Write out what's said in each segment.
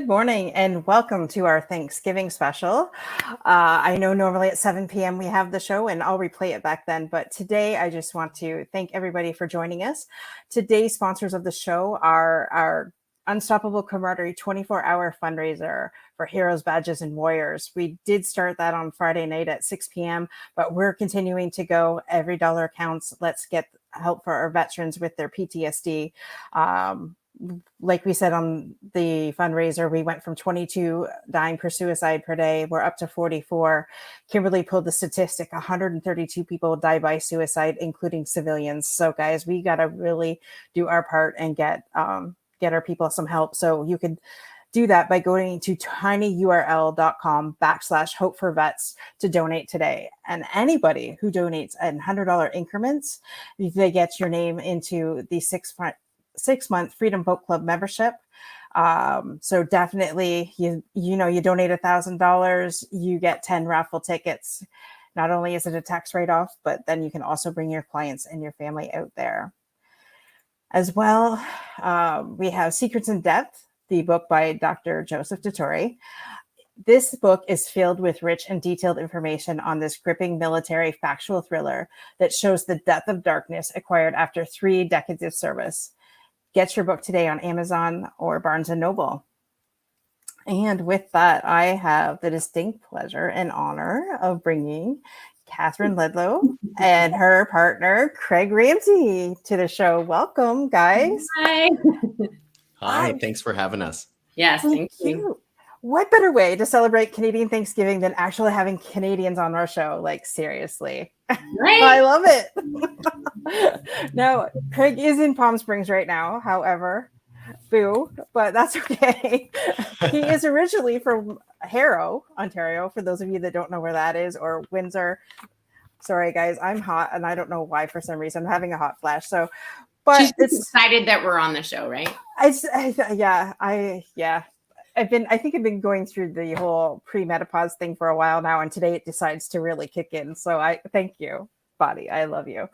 Good morning and welcome to our Thanksgiving special. I know normally at 7 p.m. we have the show and I'll replay it back then, but today I just want to thank everybody for joining us. Today's sponsors of the show are our Unstoppable Camaraderie 24-hour fundraiser for Heroes, Badges, and Warriors. We did start that on Friday night at 6 p.m., but we're continuing to go. Every dollar counts. Let's get help for our veterans with their PTSD. Like we said on the fundraiser, we went from 22 dying per suicide per day. We're up to 44. Kimberly pulled the statistic, 132 people die by suicide, including civilians. So guys, we got to really do our part and get our people some help. So you can do that by going to tinyurl.com/hope for vets to donate today. And anybody who donates in $100 increments, they get your name into the six-month Freedom Boat Club membership. So definitely, you donate $1,000, you get 10 raffle tickets. Not only is it a tax write-off, but then you can also bring your clients and your family out there. As well, we have Secrets in Depth, the book by Dr. Joseph Dottore. This book is filled with rich and detailed information on this gripping military factual thriller that shows the depth of darkness acquired after 3 decades of service. Get your book today on Amazon or Barnes & Noble. And with that, I have the distinct pleasure and honor of bringing Catherine Ledlow and her partner, Craig Ramsey, to the show. Welcome, guys. Hi. Hi, thanks for having us. Yes, thank you. What better way to celebrate Canadian Thanksgiving than actually having Canadians on our show? Like, seriously. Right? I love it. Now, Craig is in Palm Springs right now, however, boo, but that's okay. He is originally from Harrow, Ontario, for those of you that don't know where that is, or Windsor. Sorry, guys, I'm hot, and I don't know why for some reason. I'm having a hot flash. So, but She's excited that we're on the show, right? I think I've been going through the whole pre-menopause thing for a while now, and today it decides to really kick in. So I thank you, body. I love you.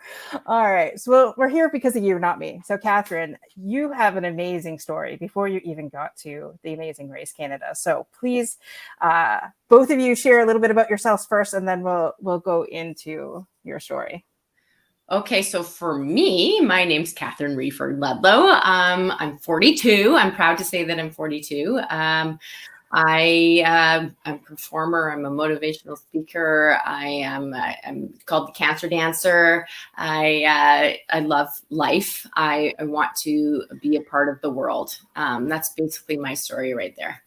All right. So we're here because of you, not me. So Catherine, you have an amazing story before you even got to the Amazing Race Canada. So please, both of you share a little bit about yourselves first, and then we'll go into your story. Okay, so for me, my name's Catherine Wreford Ledlow. I'm 42. I'm proud to say that I'm 42. I'm a performer. I'm a motivational speaker. I'm called the Cancer Dancer. I love life. I want to be a part of the world. That's basically my story right there.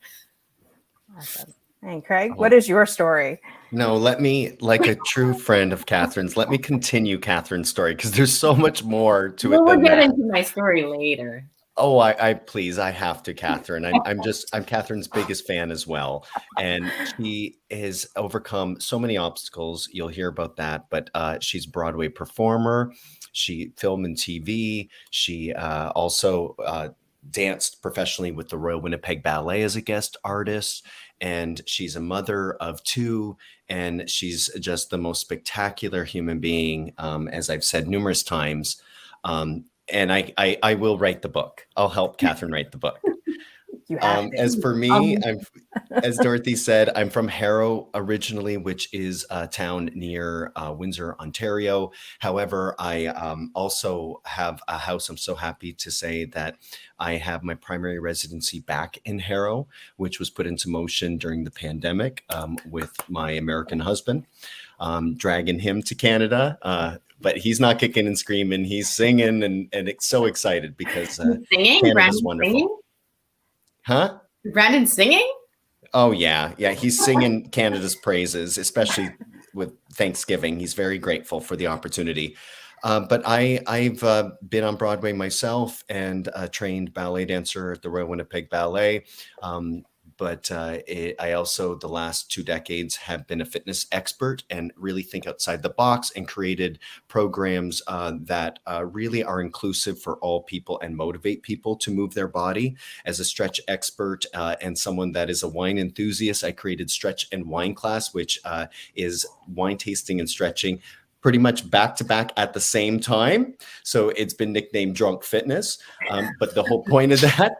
Awesome. And Craig, what is your story? No, let me, like a true friend of Catherine's, let me continue Catherine's story because there's so much more to it. We'll get into my story later. Oh, I please, I have to, Catherine. I'm Catherine's biggest fan as well. And she has overcome so many obstacles. You'll hear about that, but she's a Broadway performer. She filmed in TV. She also danced professionally with the Royal Winnipeg Ballet as a guest artist. And she's a mother of 2, and she's just the most spectacular human being, as I've said numerous times. And I will write the book. I'll help Catherine write the book. As for me, as Dorothy said, I'm from Harrow originally, which is a town near Windsor, Ontario. However, I also have a house. I'm so happy to say that I have my primary residency back in Harrow, which was put into motion during the pandemic with my American husband, dragging him to Canada. But he's not kicking and screaming. He's singing and it's so excited because singing? Canada's wonderful. Singing? Huh? Brandon singing? Oh, yeah. Yeah, he's singing Canada's praises, especially with Thanksgiving. He's very grateful for the opportunity. But I've been on Broadway myself and trained ballet dancer at the Royal Winnipeg Ballet. But I also, the last 2 decades, have been a fitness expert and really think outside the box and created programs that really are inclusive for all people and motivate people to move their body. As a stretch expert and someone that is a wine enthusiast, I created Stretch and Wine Class, which is wine tasting and stretching pretty much back to back at the same time. So it's been nicknamed Drunk Fitness. But the whole point of that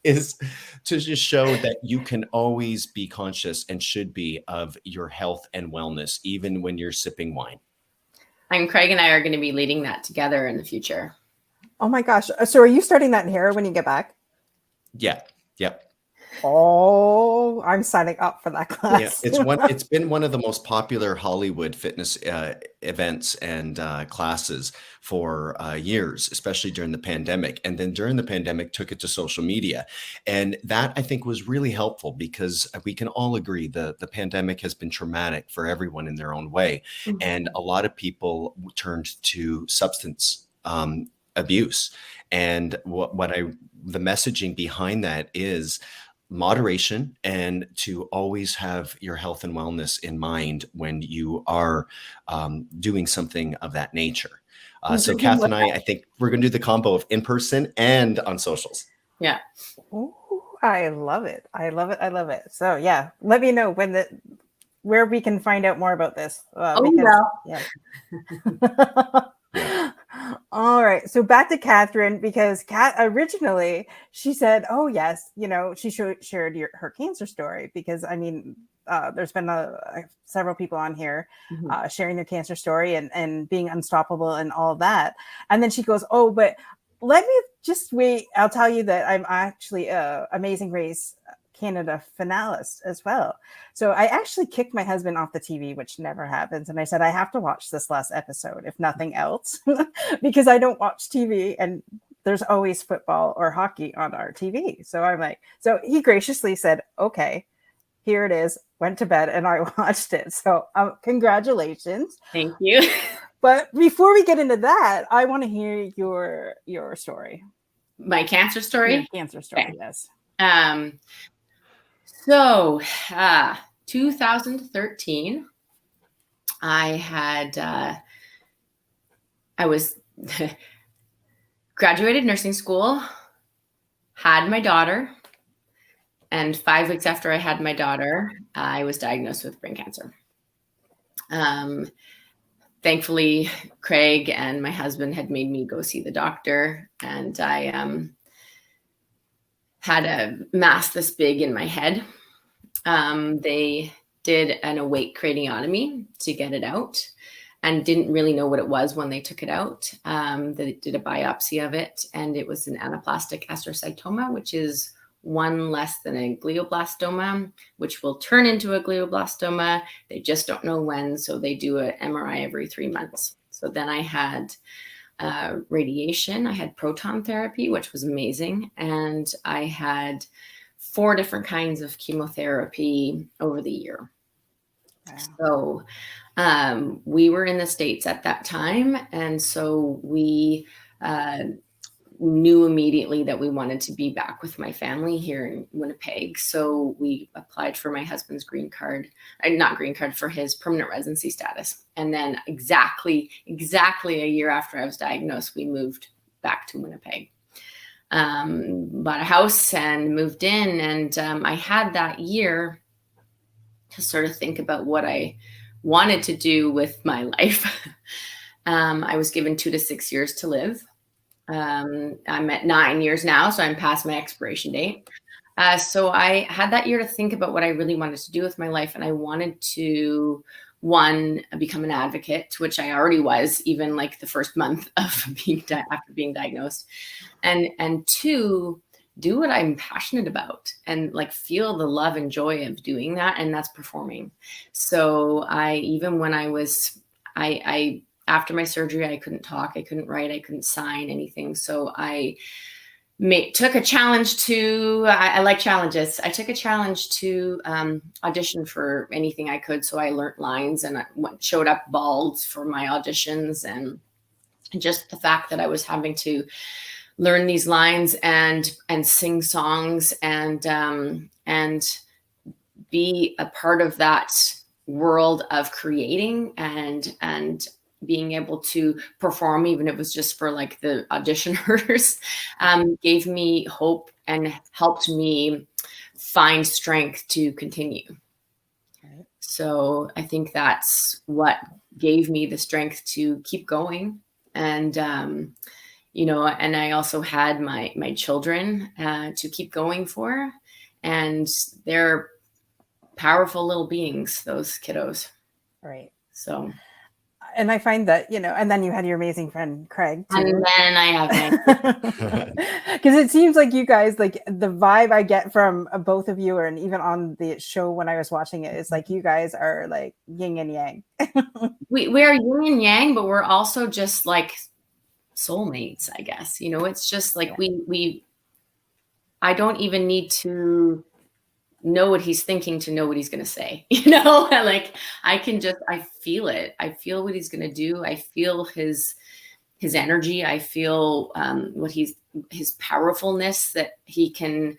is to just show that you can always be conscious and should be of your health and wellness, even when you're sipping wine. And Craig and I are going to be leading that together in the future. Oh my gosh. So are you starting that in here when you get back? Yeah. Yep. Oh, I'm signing up for that class. Yeah, it's been one of the most popular Hollywood fitness events and classes for years, especially during the pandemic. And then during the pandemic, took it to social media, and that I think was really helpful because we can all agree the pandemic has been traumatic for everyone in their own way, and a lot of people turned to substance abuse. And the messaging behind that is moderation, and to always have your health and wellness in mind when you are doing something of that nature. So Kath and I think we're going to do the combo of in person and on socials. Yeah. Ooh, I love it. I love it. I love it. So yeah, let me know where we can find out more about this. Yeah. All right. So back to Catherine, because originally she said, oh yes, she shared her cancer story, because I mean, there's been several people on here sharing their cancer story and being unstoppable and all that. And then she goes, oh, but let me just wait. I'll tell you that I'm actually Amazing Race Canada finalist as well. So I actually kicked my husband off the TV, which never happens. And I said, I have to watch this last episode, if nothing else, because I don't watch TV and there's always football or hockey on our TV. So I'm like, so he graciously said, okay, here it is, went to bed, and I watched it. So congratulations. Thank you. But before we get into that, I want to hear your story. My cancer story? Your cancer story, okay. Yes. So 2013, I was graduated nursing school, had my daughter, and 5 weeks after I had my daughter, I was diagnosed with brain cancer. Thankfully, Craig and my husband had made me go see the doctor, and I had a mass this big in my head. They did an awake crainiotomy to get it out, and didn't really know what it was when they took it out. They did a biopsy of it, and it was an anaplastic astrocytoma, which is one less than a glioblastoma, which will turn into a glioblastoma. They just don't know when, so they do an MRI every 3 months. So then I had radiation, I had proton therapy, which was amazing, and I had 4 different kinds of chemotherapy over the year. Wow. So we were in the States at that time, and so we knew immediately that we wanted to be back with my family here in Winnipeg. So we applied for my husband's green card, not green card, for his permanent residency status. And then exactly a year after I was diagnosed, we moved back to Winnipeg. Bought a house and moved in. And I had that year to sort of think about what I wanted to do with my life. I was given 2 to 6 years to live. I'm at 9 years now, so I'm past my expiration date. So I had that year to think about what I really wanted to do with my life. And I wanted to, one, become an advocate, which I already was, even like the first month of after being diagnosed. And 2, do what I'm passionate about and like feel the love and joy of doing that. And that's performing. So even when I was, after my surgery, I couldn't talk, I couldn't write, I couldn't sign anything. So I took a challenge to, I like challenges. I took a challenge to audition for anything I could. So I learned lines and I showed up bald for my auditions. And just the fact that I was having to learn these lines and sing songs and be a part of that world of creating and being able to perform, even if it was just for like the auditioners, gave me hope and helped me find strength to continue. Okay. So I think that's what gave me the strength to keep going. And and I also had my children to keep going for, and they're powerful little beings, those kiddos. Right. So. And I find that, and then you had your amazing friend Craig too. And then I have because it seems like you guys, like the vibe I get from both of you, and even on the show when I was watching it, is like you guys are like yin and yang. we are yin and yang, but we're also just like soulmates, I guess. It's just like I don't even need to know what he's thinking to know what he's going to say. Like I feel it. I feel what he's going to do. I feel his energy. I feel his powerfulness, that he can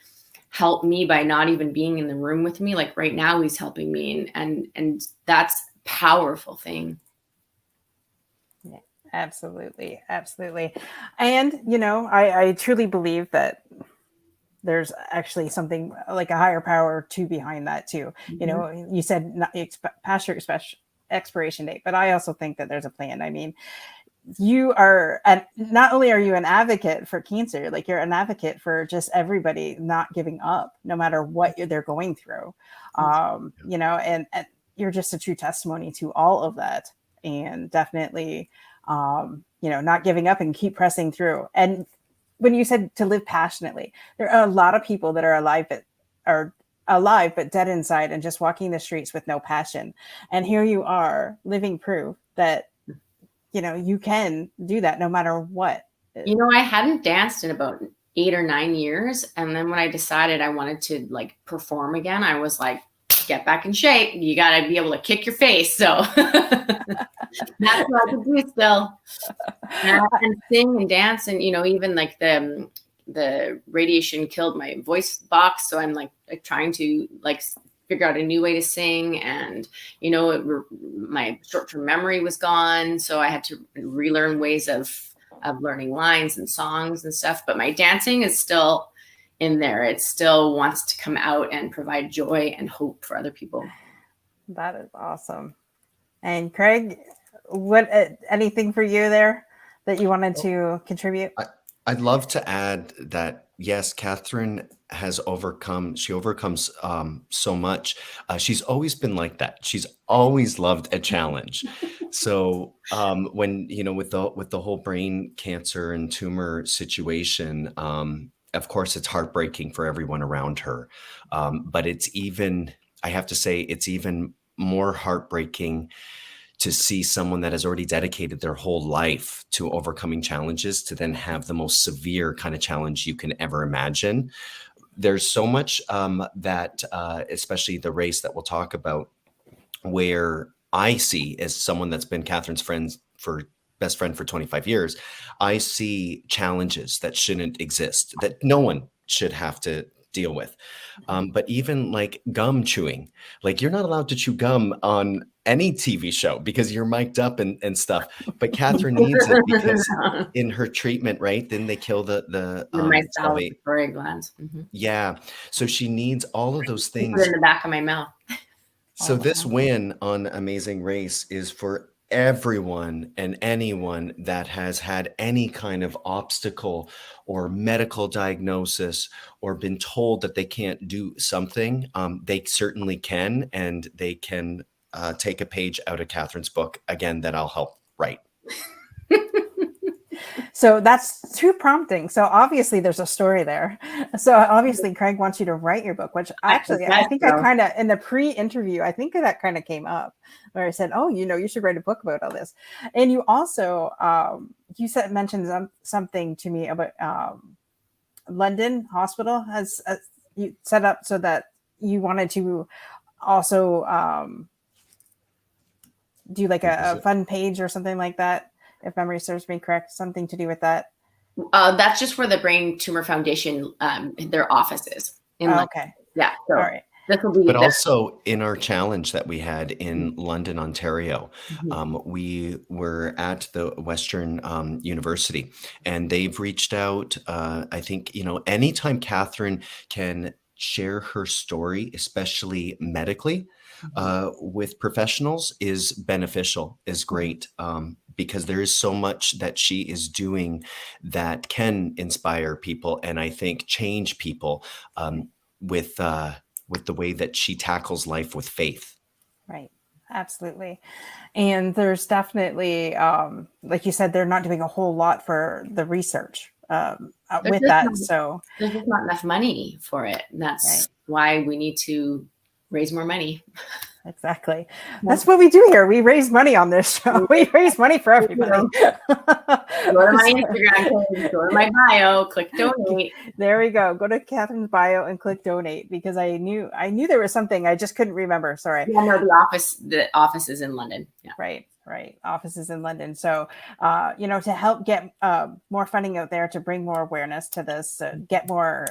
help me by not even being in the room with me. Like right now he's helping me, and that's a powerful thing. Yeah, absolutely. Absolutely. And, I truly believe that there's actually something like a higher power behind that too. Mm-hmm. You said not past your expiration date, but I also think that there's a plan. I mean, you are, and not only are you an advocate for cancer, like you're an advocate for just everybody not giving up, no matter what they're going through. And you're just a true testimony to all of that, and definitely, not giving up and keep pressing through. And when you said to live passionately, there are a lot of people that are alive but dead inside and just walking the streets with no passion. And here you are living proof that, you can do that no matter what. I hadn't danced in about 8 or 9 years. And then when I decided I wanted to like perform again, I was like, get back in shape. You got to be able to kick your face. So that's what I could do still. And sing and dance. And, even like the radiation killed my voice box. So I'm like trying to like figure out a new way to sing. And, my short-term memory was gone. So I had to relearn ways of learning lines and songs and stuff. But my dancing is still in there. It still wants to come out and provide joy and hope for other people. That is awesome. And Craig, what anything for you there that you wanted to contribute? I'd love to add that, yes, Catherine overcomes so much. She's always been like that. She's always loved a challenge. So when, with the whole brain cancer and tumor situation, of course, it's heartbreaking for everyone around her. But I have to say, it's even more heartbreaking to see someone that has already dedicated their whole life to overcoming challenges to then have the most severe kind of challenge you can ever imagine. There's so much that, especially the race that we'll talk about, where I see, as someone that's been Catherine's best friend for 25 years, I see challenges that shouldn't exist, that no one should have to deal with. But even like gum chewing, like you're not allowed to chew gum on any TV show because you're mic'd up and stuff. But Catherine needs it because in her treatment, right? Then they kill the salivary glands. Mm-hmm. Yeah. So she needs all of those things. Put it in the back of my mouth. So this win on Amazing Race is for everyone and anyone that has had any kind of obstacle or medical diagnosis or been told that they can't do something. They certainly can, and they can take a page out of Catherine's book, again, that I'll help write. So that's too prompting. So obviously there's a story there. So obviously Craig wants you to write your book, which actually I think I kind of, in the pre-interview, I think that kind of came up where I said, oh, you should write a book about all this. And you also, mentioned something to me about London Hospital has you set up so that you wanted to also do like a fun page or something like that. If memory serves me correct, something to do with that. That's just where the Brain Tumor Foundation, their office is. Okay. Yeah. So all right. But also in our challenge that we had in London, Ontario, we were at the Western University, and they've reached out. I think, anytime Catherine can share her story, especially medically, with professionals, is beneficial, is great. because there is so much that she is doing that can inspire people, and I think change people with the way that she tackles life with faith. Right. Absolutely. And there's definitely, like you said, they're not doing a whole lot for the research with that. So there's just not enough money for it. And that's why we need to raise more money. Exactly. That's what we do here. We raise money on this show. We raise money for everybody. Go to my Instagram page, go to my bio, click donate. There we go. Go to Catherine's bio and click donate, because I knew there was something. I just couldn't remember. Sorry. Yeah, no, the office is in London. Yeah. Right. Offices in London. So, to help get more funding out there, to bring more awareness to this, get more,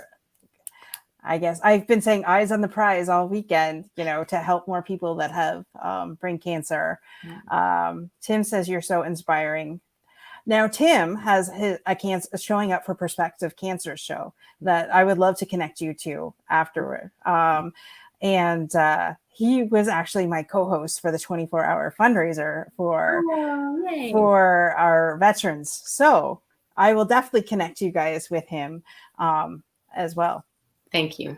I guess I've been saying eyes on the prize all weekend, to help more people that have brain cancer. Tim says you're so inspiring. Now, Tim has a Showing Up for Perspective Cancer show that I would love to connect you to afterward. And he was actually my co-host for the 24-hour fundraiser for our veterans. So I will definitely connect you guys with him as well. Thank you.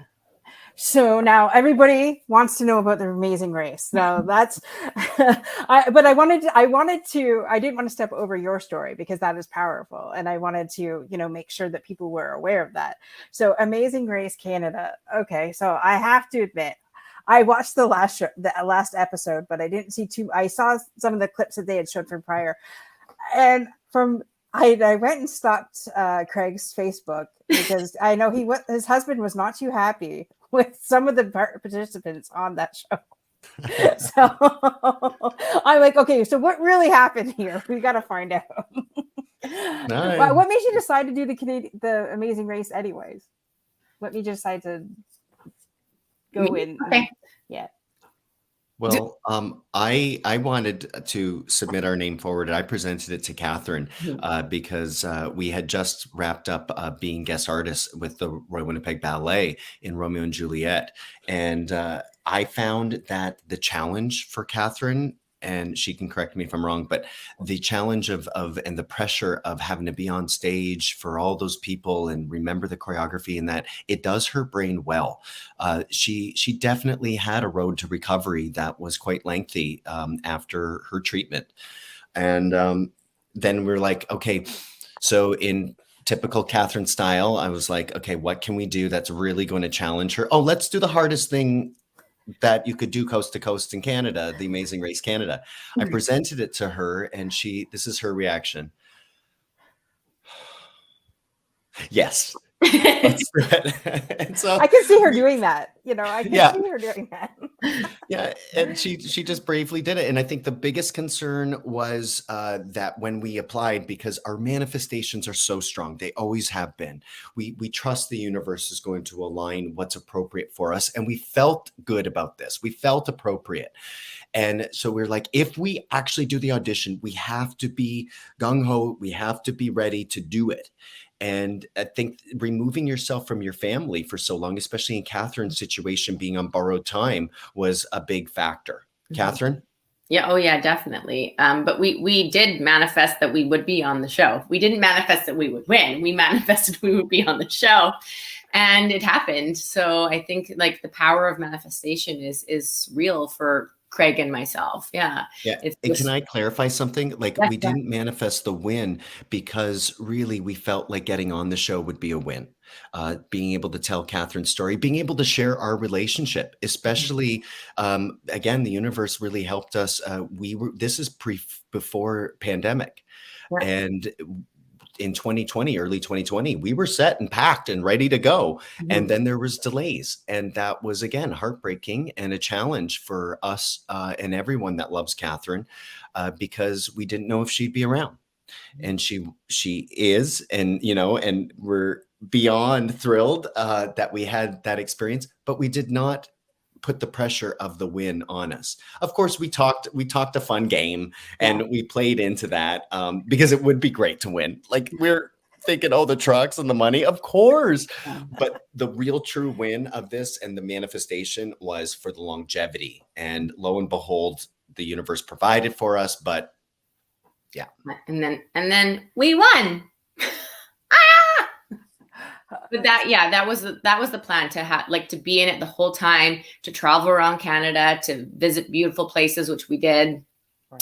So now everybody wants to know about the Amazing Race. So that's, I didn't want to step over your story, because that is powerful. And I wanted to, make sure that people were aware of that. So Amazing Race Canada. Okay. So I have to admit, I watched the last episode, but I didn't see I saw some of the clips that they had showed from prior. And I went and stalked Craig's Facebook, because I know his husband was not too happy with some of the participants on that show. So I'm like, okay, so what really happened here? We got to find out. Nice. What made you decide to do the Amazing Race anyways? What made you decide to go in? Okay. Yeah. Well, I wanted to submit our name forward. I presented it to Catherine because we had just wrapped up being guest artists with the Royal Winnipeg Ballet in Romeo and Juliet. And I found that the challenge for Catherine, and she can correct me if I'm wrong, but the challenge of and the pressure of having to be on stage for all those people and remember the choreography, and that it does her brain well. She definitely had a road to recovery that was quite lengthy after her treatment. And then we're like, okay, so in typical Catherine style, I was like, okay, what can we do that's really going to challenge her? Oh, let's do the hardest thing that you could do coast to coast in Canada, the Amazing Race Canada. I presented it to her, and this is her reaction. Yes. Let's do it. And so I can see her doing that. I can see her doing that. Yeah. And she just bravely did it. And I think the biggest concern was that when we applied, because our manifestations are so strong, they always have been. We trust the universe is going to align what's appropriate for us. And we felt good about this. We felt appropriate. And so we're like, if we actually do the audition, we have to be gung-ho. We have to be ready to do it. And I think removing yourself from your family for so long, especially in Catherine's situation, being on borrowed time, was a big factor. Catherine? Yeah. Oh, yeah, definitely. But we did manifest that we would be on the show. We didn't manifest that we would win. We manifested we would be on the show, and it happened. So I think like the power of manifestation is real for Craig and myself. Yeah. And can I clarify something? Like, we didn't manifest the win because really we felt like getting on the show would be a win. Being able to tell Catherine's story, being able to share our relationship, especially, again, the universe really helped us. This is before pandemic. Right. And in 2020, early 2020, we were set and packed and ready to go. And then there was delays. And that was, again, heartbreaking and a challenge for us and everyone that loves Catherine, because we didn't know if she'd be around. And she is, and, and we're beyond thrilled that we had that experience, but we did not put the pressure of the win on us. Of course, we talked a fun game, and we played into that because it would be great to win. Like, we're thinking, the trucks and the money, of course. But the real true win of this and the manifestation was for the longevity. And lo and behold, the universe provided for us, but Yeah. And then we won. Ah! But that was the plan, to have, like, to be in it the whole time, to travel around Canada, to visit beautiful places, which we did,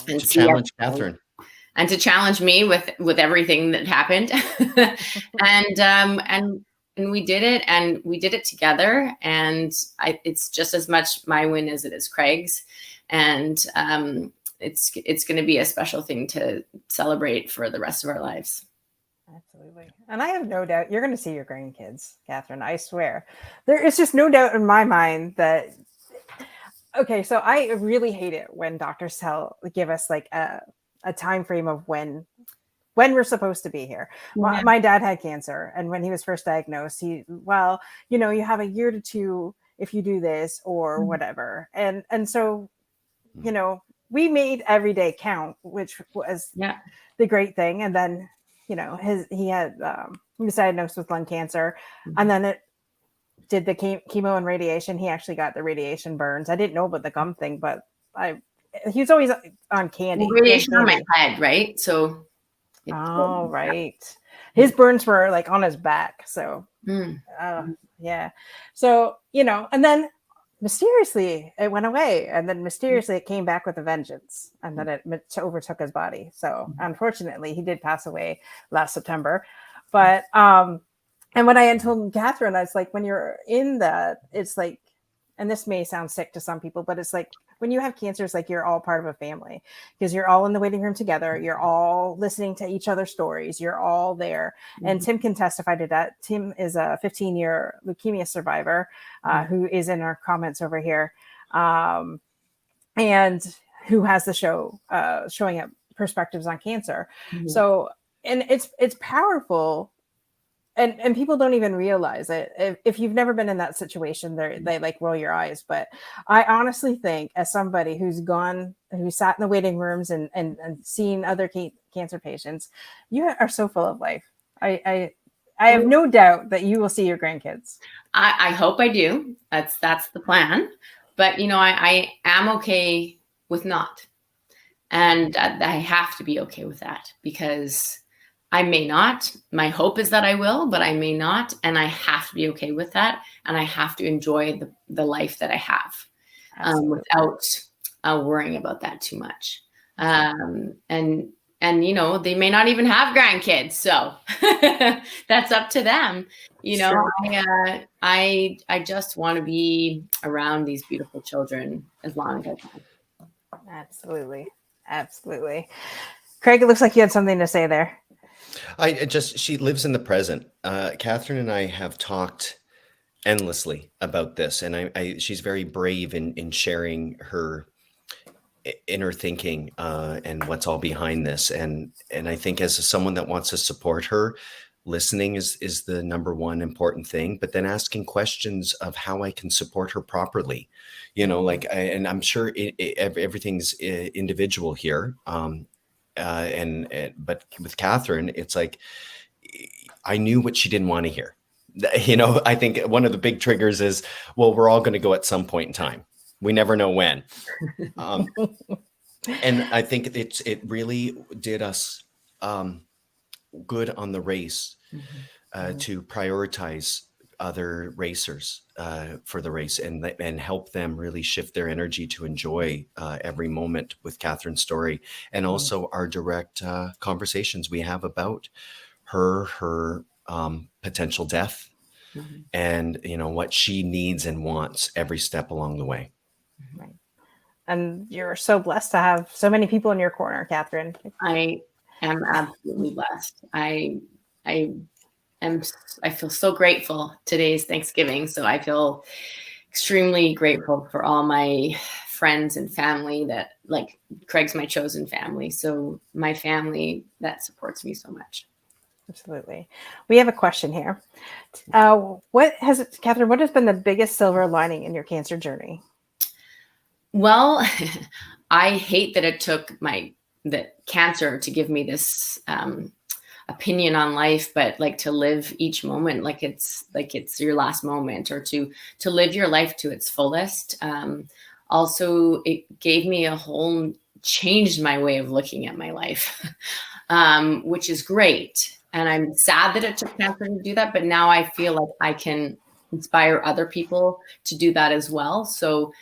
and To challenge Catherine. and to challenge me with everything that happened. and we did it, and we did it together. And it's just as much my win as it is Craig's. And it's going to be a special thing to celebrate for the rest of our lives. Absolutely. And I have no doubt you're going to see your grandkids, Catherine. I swear. There is just no doubt in my mind that. Okay, so I really hate it when doctors give us like a time frame of when we're supposed to be here. Yeah. My dad had cancer, and when he was first diagnosed, you have a year to 2 if you do this or whatever. And so, we made every day count, which was the great thing. And then, he was diagnosed with lung cancer, and then it did the chemo and radiation. He actually got the radiation burns. I didn't know about the gum thing, but he was always on candy. Well, radiation on my head, right? So. Right. His burns were like on his back. So, yeah. So, and then mysteriously it went away, and then mysteriously it came back with a vengeance, and then it overtook his body. So unfortunately he did pass away last September. But, and when I had told Catherine, I was like, when you're in that, it's like, and this may sound sick to some people, but it's like, when you have cancer, it's like you're all part of a family, because you're all in the waiting room together. You're all listening to each other's stories. You're all there. And Tim can testify to that. Tim is a 15-year leukemia survivor who is in our comments over here, and who has the show showing up perspectives on cancer. So, and it's powerful. And people don't even realize it. If you've never been in that situation, they like roll your eyes. But I honestly think, as somebody who sat in the waiting rooms and seen other cancer patients, you are so full of life. I have no doubt that you will see your grandkids. I hope I do. That's the plan. But I am okay with not, and I have to be okay with that, because I may not. My hope is that I will, but I may not. And I have to be okay with that. And I have to enjoy the life that I have without worrying about that too much. And they may not even have grandkids. So that's up to them. Sure. I just want to be around these beautiful children as long as I can. Absolutely. Absolutely. Craig, it looks like you had something to say there. She lives in the present. Catherine and I have talked endlessly about this, and she's very brave in sharing her inner thinking and what's all behind this. And I think, as someone that wants to support her, listening is the number one important thing, but then asking questions of how I can support her properly, and I'm sure everything's individual here. But with Catherine, it's like, I knew what she didn't want to hear. I think one of the big triggers is, well, we're all going to go at some point in time. We never know when. And I think it really did us good on the race to prioritize other racers for the race and help them really shift their energy to enjoy every moment with Catherine's story, and also our direct conversations we have about her potential death, and what she needs and wants every step along the way. Right. And you're so blessed to have so many people in your corner, Catherine. I am absolutely blessed. I feel so grateful. Today's Thanksgiving, so I feel extremely grateful for all my friends and family that, like, Craig's my chosen family. So my family that supports me so much. Absolutely. We have a question here. Catherine, what has been the biggest silver lining in your cancer journey? Well, I hate that it took the cancer to give me this opinion on life, but like to live each moment like it's your last moment, or to live your life to its fullest. Also, it gave me a whole changed my way of looking at my life, which is great. And I'm sad that it took cancer to do that, but now I feel like I can inspire other people to do that as well. So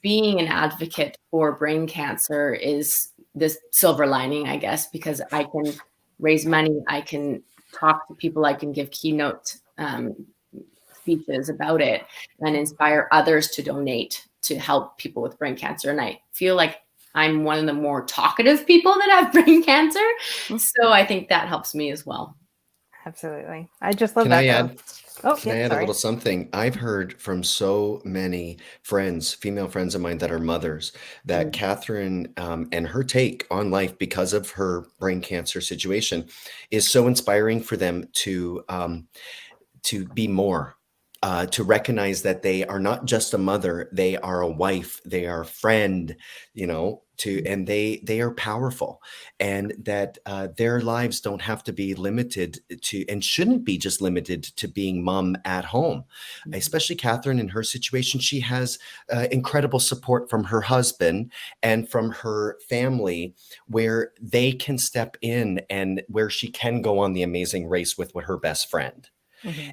being an advocate for brain cancer is this silver lining, I guess, because I can raise money, I can talk to people, I can give keynote speeches about it and inspire others to donate to help people with brain cancer. And I feel like I'm one of the more talkative people that have brain cancer. So I think that helps me as well. Absolutely. I just love Can that. I add? Oh, Can I add a little something? I've heard from so many friends, female friends of mine that are mothers, that Catherine and her take on life because of her brain cancer situation is so inspiring for them to be more, to recognize that they are not just a mother, they are a wife, they are a friend, and they are powerful, and that their lives don't have to be limited to, and shouldn't be just limited to, being mom at home. Especially Catherine, in her situation, she has incredible support from her husband and from her family, where they can step in and where she can go on the amazing race with her best friend.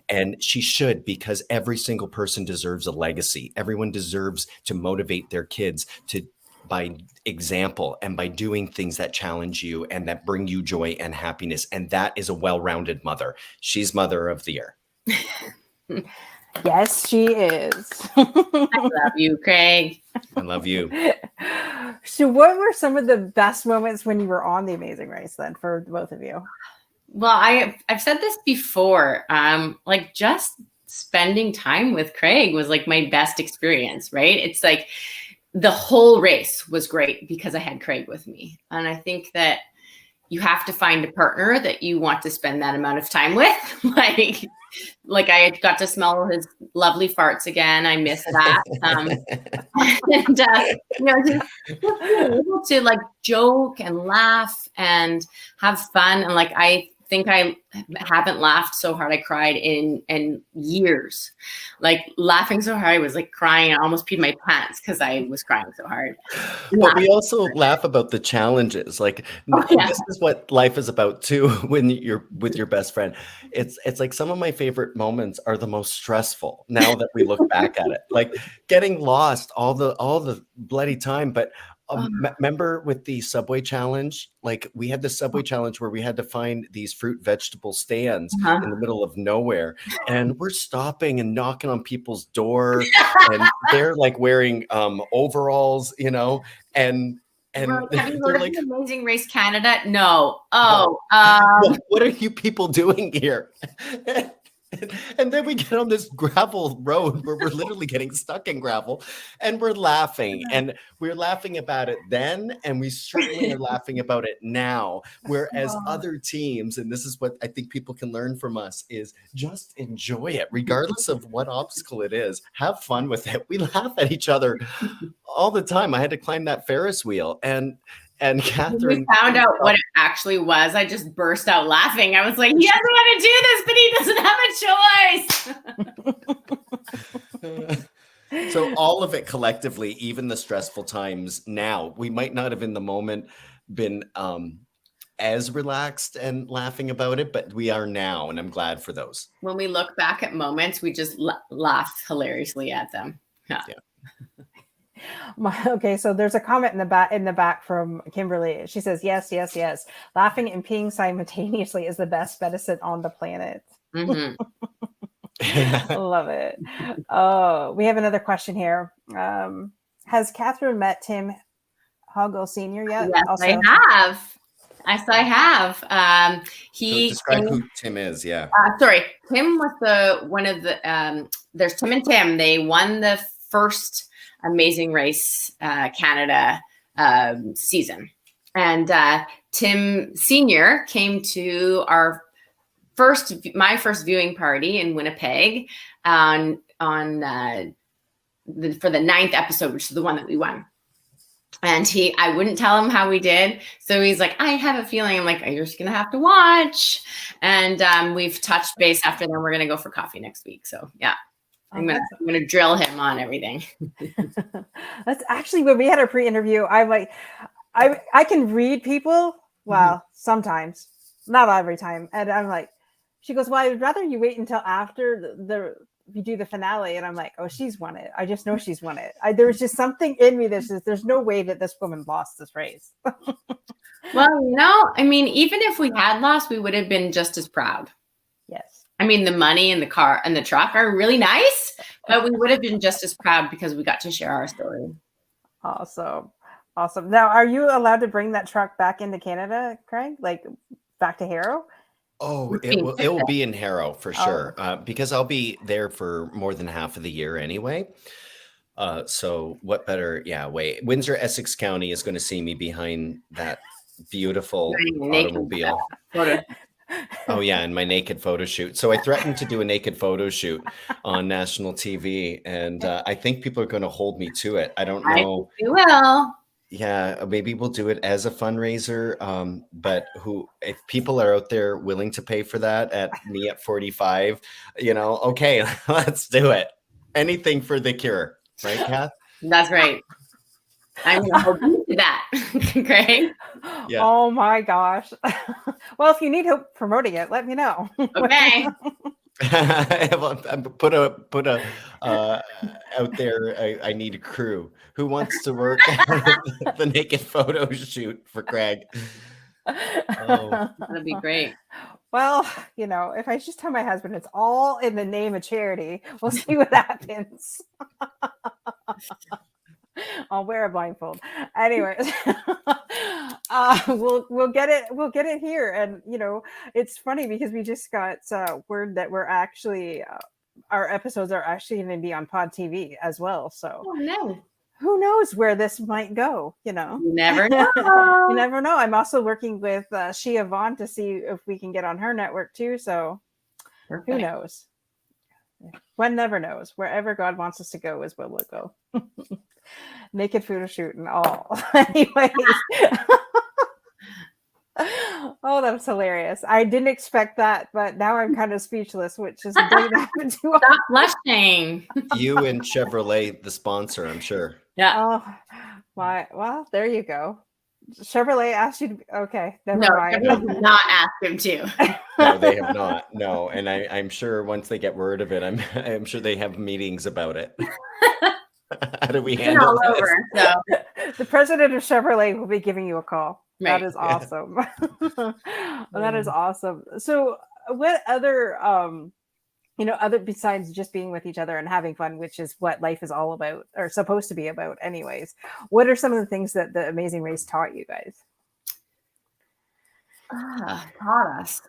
And she should, because every single person deserves a legacy. Everyone deserves to motivate their kids by example and by doing things that challenge you and that bring you joy and happiness. And that is a well-rounded mother. She's Mother of the Year. Yes, she is. I love you, Craig. I love you. So what were some of the best moments when you were on The Amazing Race then, for both of you? Well, I've said this before, like just spending time with Craig was like my best experience, right? It's like the whole race was great because I had Craig with me. And I think that you have to find a partner that you want to spend that amount of time with. like I got to smell his lovely farts again. I miss that. And just being able to like joke and laugh and have fun. And like, I think I haven't laughed so hard I cried in years. Like laughing so hard, I was like crying. I almost peed my pants because I was crying so hard. But we also laugh about the challenges. Like this is what life is about too. When you're with your best friend, it's like some of my favorite moments are the most stressful. Now that we look back at it, like getting lost all the bloody time, but. Remember with the Subway challenge? Like we had the Subway challenge where we had to find these fruit vegetable stands in the middle of nowhere, and we're stopping and knocking on people's door, and they're like wearing overalls, and have you heard of the Amazing Race Canada? No. What are you people doing here? And then we get on this gravel road where we're literally getting stuck in gravel, and we're laughing, and we're laughing about it then, and we certainly are laughing about it now. Whereas other teams, and this is what I think people can learn from us, is just enjoy it, regardless of what obstacle it is. Have fun with it. We laugh at each other all the time. I had to climb that Ferris wheel, and Catherine, when we found out what it actually was, I just burst out laughing. I was like, he doesn't want to do this, but he doesn't have a choice. So all of it collectively, even the stressful times now, we might not have in the moment been as relaxed and laughing about it, but we are now, and I'm glad for those. When we look back at moments, we just laugh hilariously at them. Yeah. Okay, so there's a comment in the back from Kimberly. She says, yes. Laughing and peeing simultaneously is the best medicine on the planet. Love it. Oh, we have another question here. Has Catherine met Tim Hoggle Sr. yet? Yes, also? I have. I have. So describe who Tim is. Yeah. Sorry, Tim was one of the. There's Tim and Tim. They won the first Amazing Race Canada season, and Tim Senior came to my first viewing party in Winnipeg for the 9th episode, which is the one that we won. And I wouldn't tell him how we did, so he's like, I have a feeling. I'm like, you're just gonna have to watch. And we've touched base after then. We're gonna go for coffee next week. So yeah. I'm gonna drill him on everything. That's actually when we had our pre-interview. I'm like, I can read people. Well, sometimes, not every time. And I'm like, she goes, well, I'd rather you wait until after you do the finale. And I'm like, oh, she's won it. I just know she's won it. There's just something in me that says there's no way that this woman lost this race. Well, no, I mean, even if we had lost, we would have been just as proud. Yes. I mean, the money and the car and the truck are really nice, but we would have been just as proud because we got to share our story. Awesome. Now, are you allowed to bring that truck back into Canada, Craig? Like back to Harrow? Oh, it will be in Harrow for sure, because I'll be there for more than half of the year anyway. So what better way. Windsor, Essex County is going to see me behind that beautiful automobile. Oh yeah, and my naked photo shoot. So I threatened to do a naked photo shoot on national TV, and I think people are going to hold me to it. I don't know. You will. Yeah, maybe we'll do it as a fundraiser. But if people are out there willing to pay for that at 45, okay, let's do it. Anything for the cure, right, Kath? That's right. I'm going to hold you to that, Craig. Yeah. Oh my gosh. Well, if you need help promoting it, let me know. Okay. Put a out there. I need a crew. Who wants to work the naked photo shoot for Craig? Oh, that'd be great. Well, if I just tell my husband it's all in the name of charity, we'll see what happens. I'll wear a blindfold. Anyways, we'll get it here, and it's funny because we just got word that we're actually our episodes are actually going to be on Pod TV as well. So who knows where this might go? You never know. You never know. I'm also working with Shia Vaughn to see if we can get on her network too. So Perfect. Who knows? One never knows. Wherever God wants us to go is where we'll go. Naked photo shoot and all. Anyways. Oh, that's hilarious. I didn't expect that, but now I'm kind of speechless, which is a big happen to Stop blushing. You and Chevrolet, the sponsor, I'm sure. Yeah. Oh, why? Well, there you go. Chevrolet asked you to, okay, never mind. Chevrolet did not ask him to. No, they have not. No, and I'm sure once they get word of it, I'm sure they have meetings about it. How do we handle all this? over, so. The president of Chevrolet will be giving you a call. Right. That is awesome. That is awesome. So, what other, other besides just being with each other and having fun, which is what life is all about or supposed to be about, anyways? What are some of the things that the Amazing Race taught you guys? Taught us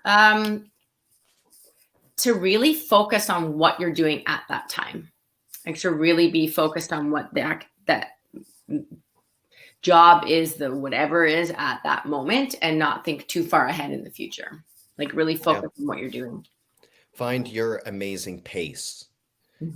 to really focus on what you're doing at that time. Like to really be focused on what that job is, the whatever is at that moment, and not think too far ahead in the future. Like really focus on what you're doing. Find your amazing pace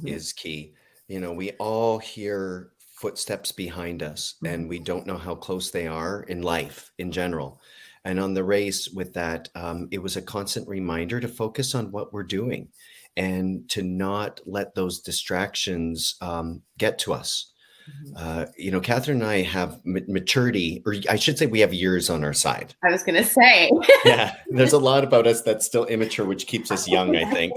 is key. We all hear footsteps behind us and we don't know how close they are in life in general. And on the race with that, it was a constant reminder to focus on what we're doing and to not let those distractions get to us. Catherine and I have maturity, or I should say we have years on our side. I was going to say. Yeah, there's a lot about us that's still immature, which keeps us young, I think.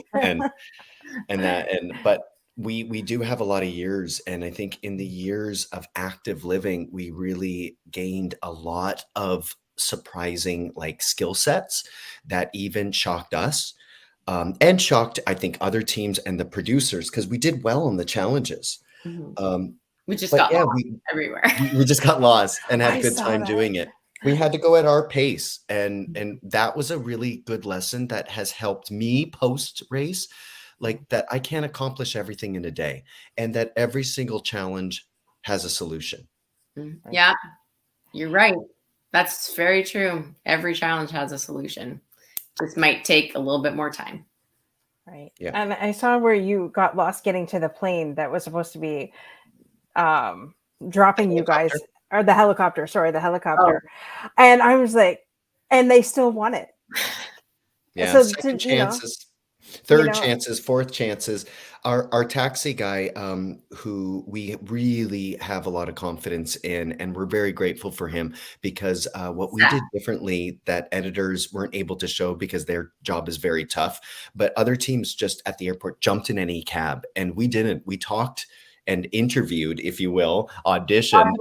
But we do have a lot of years. And I think in the years of active living, we really gained a lot of surprising skill sets that even shocked us. And shocked, I think, other teams and the producers, because we did well on the challenges. We just got lost everywhere. We just got lost and had a good time doing it. We had to go at our pace. And that was a really good lesson that has helped me post-race, that I can't accomplish everything in a day and that every single challenge has a solution. Yeah, you're right. That's very true. Every challenge has a solution. Just might take a little bit more time. Right. Yeah. And I saw where you got lost getting to the plane that was supposed to be dropping you guys, or the helicopter. And I was like, and they still won it. Yeah. So Second chances. Third chances, fourth chances. Our taxi guy, who we really have a lot of confidence in, and we're very grateful for him because what we did differently that editors weren't able to show because their job is very tough, but other teams just at the airport jumped in any cab, and we didn't. We talked and interviewed, if you will, auditioned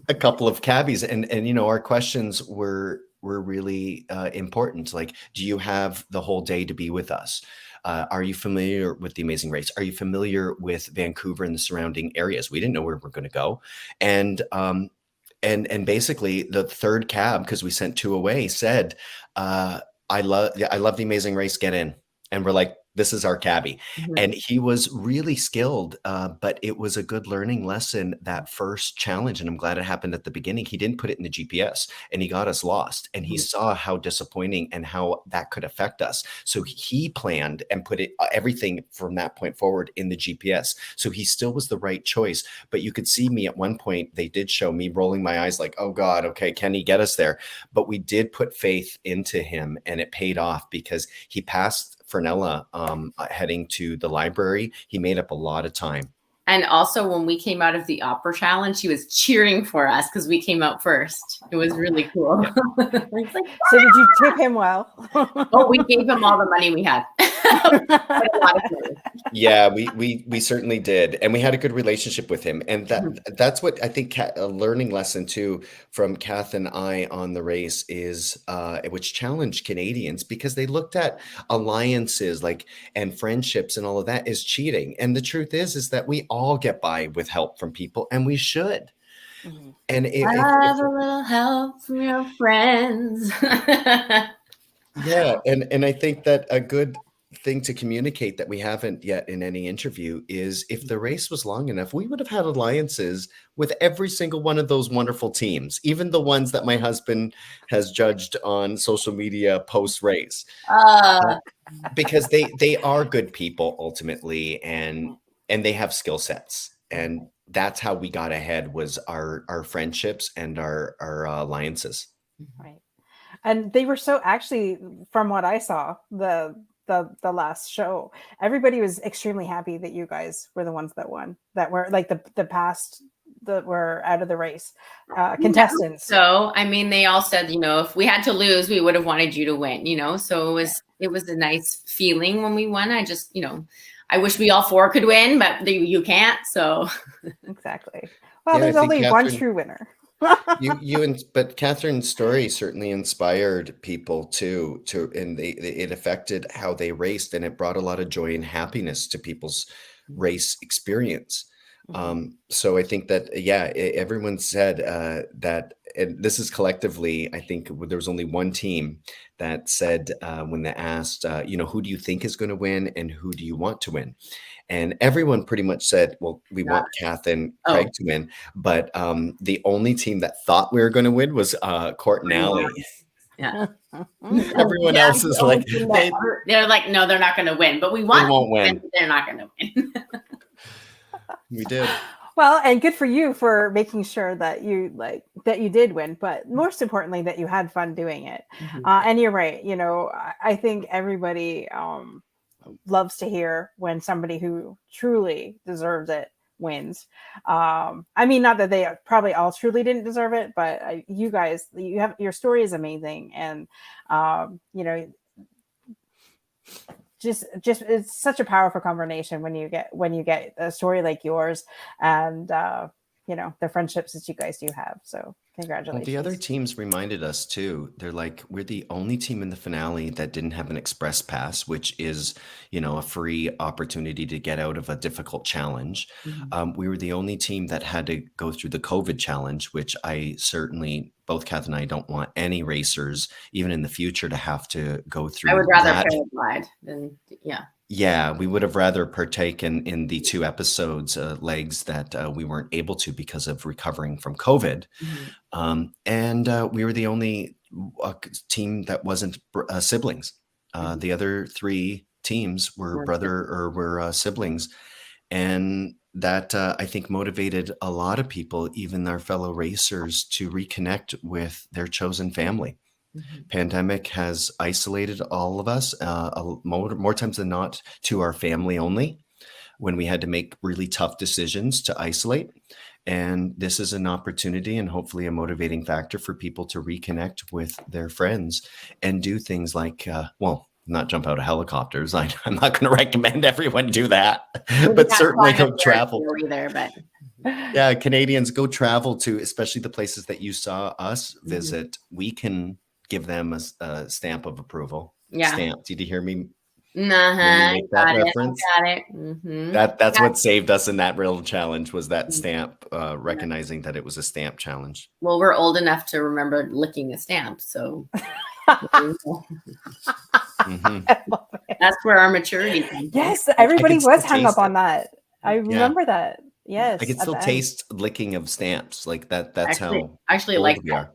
a couple of cabbies, and our questions were really important. Like, do you have the whole day to be with us? Are you familiar with The Amazing Race? Are you familiar with Vancouver and the surrounding areas? We didn't know where we're going to go, and basically the third cab, because we sent two away, said, I love The Amazing Race. Get in. And we're like, this is our cabbie. And he was really skilled, but it was a good learning lesson, that first challenge. And I'm glad it happened at the beginning. He didn't put it in the GPS and he got us lost. And he saw how disappointing and how that could affect us. So he planned and put everything from that point forward in the GPS. So he still was the right choice. But you could see me at one point, they did show me rolling my eyes like, oh God, okay, can he get us there? But we did put faith into him, and it paid off because he passed Fernella heading to the library. He made up a lot of time. And also when we came out of the opera challenge, he was cheering for us because we came out first. It was really cool. Yeah. So did you tip him well? Oh, we gave him all the money we had. A lot of money. Yeah, we certainly did. And we had a good relationship with him. And that's what I think a learning lesson too from Kath and I on the race is, which challenged Canadians because they looked at alliances and friendships and all of that as cheating. And the truth is that we all get by with help from people, and we should. And have a little help from your friends. Yeah, and I think that a good thing to communicate that we haven't yet in any interview is if the race was long enough, we would have had alliances with every single one of those wonderful teams, even the ones that my husband has judged on social media post-race, because they are good people ultimately, and they have skill sets, and that's how we got ahead, was our friendships and our alliances. Right. And they were so, actually, from what I saw, the last show, everybody was extremely happy that you guys were the ones that won, that were like the past that were out of the race contestants. Yeah. So, I mean, they all said, if we had to lose, we would have wanted you to win, so it was a nice feeling when we won. I just, I wish we all four could win, but you can't. So exactly. Well, there's only one true winner. But Catherine's story certainly inspired people too, and it affected how they raced, and it brought a lot of joy and happiness to people's race experience. So I think that, everyone said that, and this is collectively, I think there was only one team that said, when they asked, who do you think is going to win and who do you want to win? And everyone pretty much said, well, we want Kath and Craig to win. But the only team that thought we were going to win was Court and Allie. Yeah. Everyone else is like, they're like, no, they're not going to win, but we want they won't win. They're not going to win. We did. Well, and good for you for making sure that you did win, but most importantly, that you had fun doing it. And you're right. I think everybody loves to hear when somebody who truly deserves it wins. I mean, not that they probably all truly didn't deserve it, but you guys, your story is amazing. And, just it's such a powerful combination when you get a story like yours and the friendships that you guys do have. So congratulations. Well, the other teams reminded us too. They're like, we're the only team in the finale that didn't have an express pass, which is, a free opportunity to get out of a difficult challenge. We were the only team that had to go through the COVID challenge, which I certainly, both Kath and I, don't want any racers, even in the future, to have to go through. I would rather paraglide than, Yeah, we would have rather partaken in the 2 episodes, legs, that we weren't able to because of recovering from COVID. And we were the only team that wasn't siblings. The other 3 teams were were siblings. And that I think motivated a lot of people, even our fellow racers, to reconnect with their chosen family. Pandemic has isolated all of us more times than not to our family only, when we had to make really tough decisions to isolate. And this is an opportunity and hopefully a motivating factor for people to reconnect with their friends and do things like, not jump out of helicopters. I'm not going to recommend everyone do that, but certainly go travel. Either, but yeah, Canadians, go travel to, especially the places that you saw us visit. We can give them a stamp of approval. Yeah. Stamp. Did you hear me? Make that reference? Got it. That's what saved us in that real challenge, was that stamp, recognizing that it was a stamp challenge. Well, we're old enough to remember licking a stamp, so that's where our maturity comes. Yes, everybody was hung up on that. I remember that. Yes, I can still taste licking of stamps like that. That's actually like we are.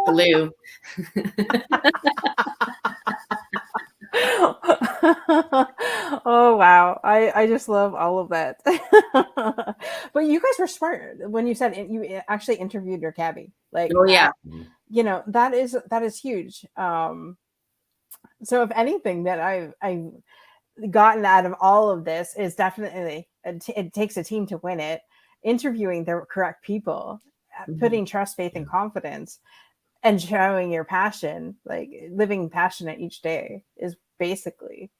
Blue. Oh wow, I just love all of that. But you guys were smart when you said you actually interviewed your cabbie. Like, oh yeah, that is huge. So if anything that I've gotten out of all of this is definitely it takes a team to win it. Interviewing the correct people, putting trust, faith, and confidence, and showing your passion, like living passionate each day, is basically,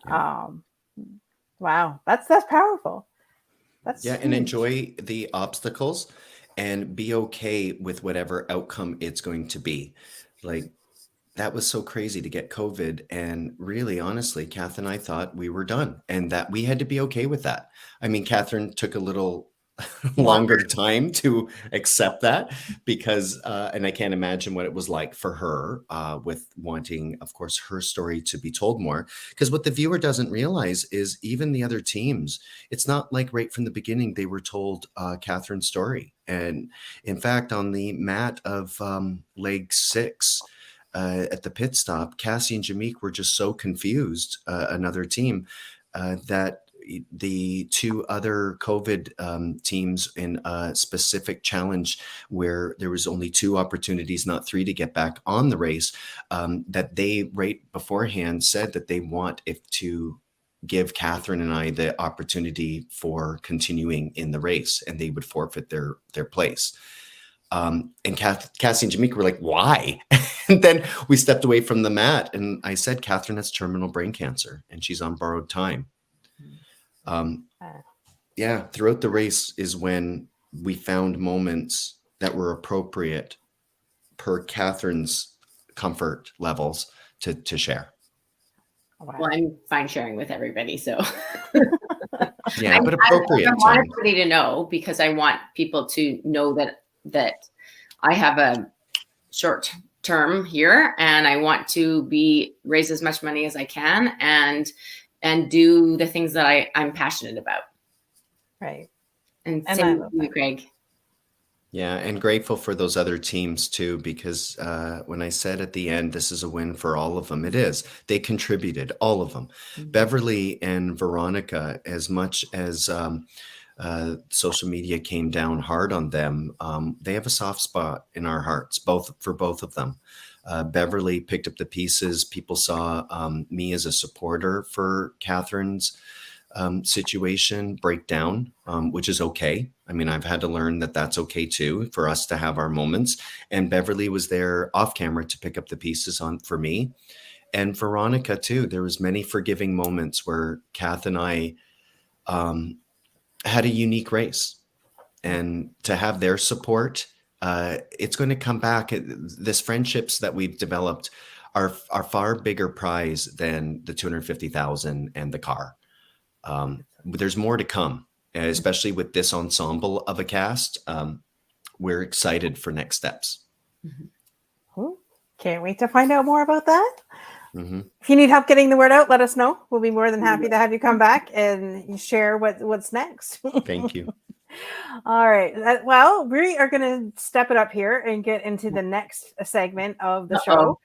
wow, that's powerful. That's huge. And enjoy the obstacles and be okay with whatever outcome it's going to be. Like, that was so crazy to get COVID. And really, honestly, Kath and I thought we were done and that we had to be okay with that. I mean, Catherine took a little longer time to accept that because, and I can't imagine what it was like for her with wanting, of course, her story to be told more. Because what the viewer doesn't realize is even the other teams, it's not like right from the beginning they were told Catherine's story. And in fact, on the mat of leg 6, at the pit stop, Cassie and Jameek were just so confused, another team, that the 2 other COVID teams in a specific challenge where there was only 2 opportunities, not 3, to get back on the race, that they right beforehand said that they want to give Catherine and I the opportunity for continuing in the race, and they would forfeit their place. And Cassie and Jameek were like, why? And then we stepped away from the mat and I said, Catherine has terminal brain cancer and she's on borrowed time. Throughout the race is when we found moments that were appropriate per Catherine's comfort levels to share. Well, I'm fine sharing with everybody, so. Yeah, but appropriate. I want everybody to know, because I want people to know that I have a short term here and I want to raise as much money as I can and do the things that I'm passionate about. Right. And same with you, Craig. Yeah, and grateful for those other teams too, because when I said at the end, this is a win for all of them, it is. They contributed, all of them. Beverly and Veronica, as much as social media came down hard on them, they have a soft spot in our hearts, for both of them. Beverly picked up the pieces. People saw me as a supporter for Catherine's situation break down, which is okay. I mean, I've had to learn that that's okay too, for us to have our moments. And Beverly was there off camera to pick up the pieces for me. And Veronica too. There was many forgiving moments where Kath and I had a unique race, and to have their support, it's going to come back. This friendships that we've developed are far bigger prize than the $250,000 and the car. There's more to come, especially with this ensemble of a cast. We're excited for next steps. Can't wait to find out more about that. If you need help getting the word out, let us know. We'll be more than happy to have you come back and share what's next. Thank you. All right. Well, we are going to step it up here and get into the next segment of the show.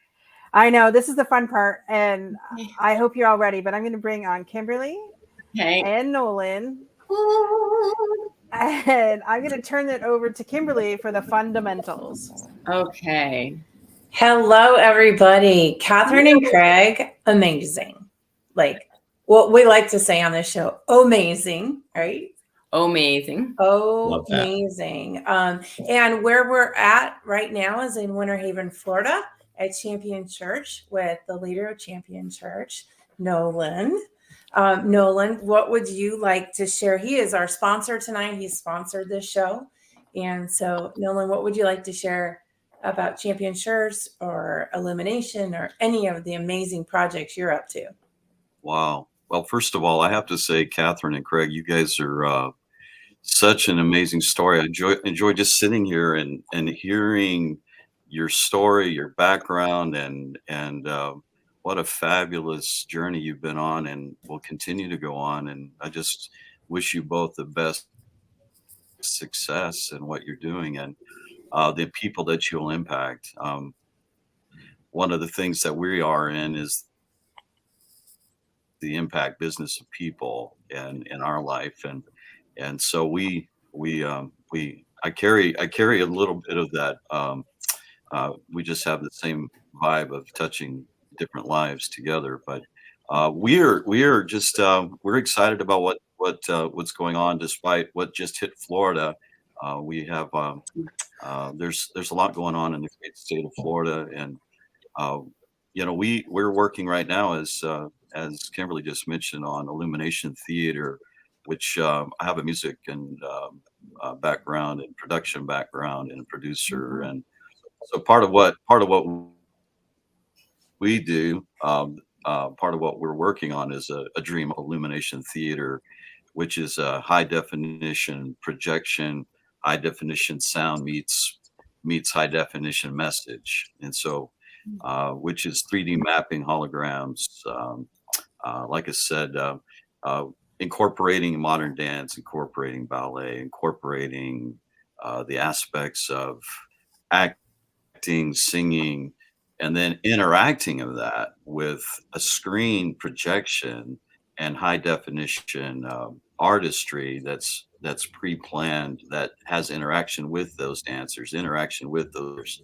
I know this is the fun part, and I hope you're all ready, but I'm going to bring on Kimberly and Nolan. And I'm going to turn it over to Kimberly for the fundamentals. Okay. Hello, everybody. Catherine and Craig, amazing. Like what we like to say on this show, amazing, right? Amazing. Amazing. And where we're at right now is in Winter Haven, Florida at Champion Church with the leader of Champion Church, Nolan. Nolan, what would you like to share? He is our sponsor tonight. He sponsored this show. And so, Nolan, what would you like to share about Champion Church or Illumination or any of the amazing projects you're up to? Wow. Well, first of all, I have to say, Catherine and Craig, you guys are such an amazing story. I enjoy just sitting here and hearing your story, your background, and what a fabulous journey you've been on and will continue to go on. And I just wish you both the best success in what you're doing and the people that you'll impact. One of the things that we are in is the impact business of people in our life, and so I carry a little bit of that. We just have the same vibe of touching different lives together, but we are just we're excited about what's going on despite what just hit Florida. We have there's a lot going on in the great state of Florida, and we're working right now as Kimberly just mentioned on Illumination Theater, which I have a music and background and production background and a producer, and so part of what we do, part of what we're working on is a dream of Illumination Theater, which is a high definition projection, high definition sound meets high definition message, and so which is 3D mapping holograms. Like I said, incorporating modern dance, incorporating ballet, incorporating the aspects of acting, singing, and then interacting of that with a screen projection and high definition artistry that's pre-planned, that has interaction with those dancers, interaction with those,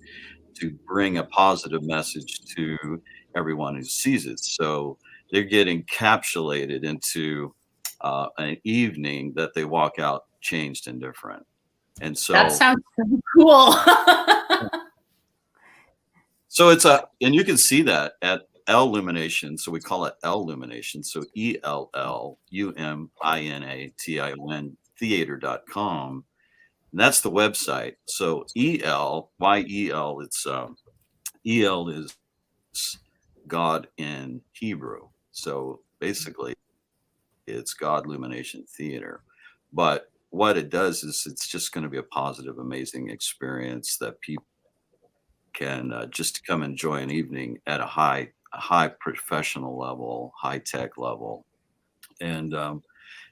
to bring a positive message to everyone who sees it. So they're getting encapsulated into an evening that they walk out changed and different. And so that sounds so cool. So and you can see that at Illumination. So we call it Illumination. So ELLUMINATION theater.com. And that's the website. So YEL, it's EL is God in Hebrew. So basically it's God Illumination Theater. But what it does is it's just going to be a positive, amazing experience that people can just come enjoy an evening at a high professional level, high tech level. And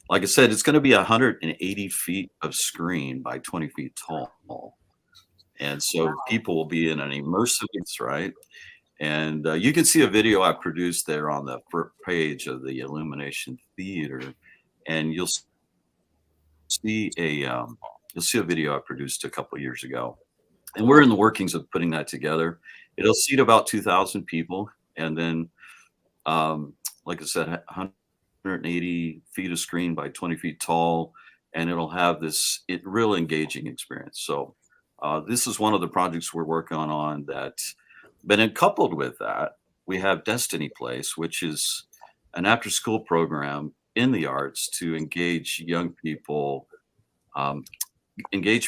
like I said, it's going to be 180 feet of screen by 20 feet tall. And so people will be in an immersive, right? And you can see a video I produced there on the front page of the Illumination Theater, and you'll see a video I produced a couple of years ago. And we're in the workings of putting that together. It'll seat about 2,000 people, and then, like I said, 180 feet of screen by 20 feet tall, and it'll have this real engaging experience. So this is one of the projects we're working on that. But then coupled with that, we have Destiny Place, which is an after-school program in the arts to engage young people young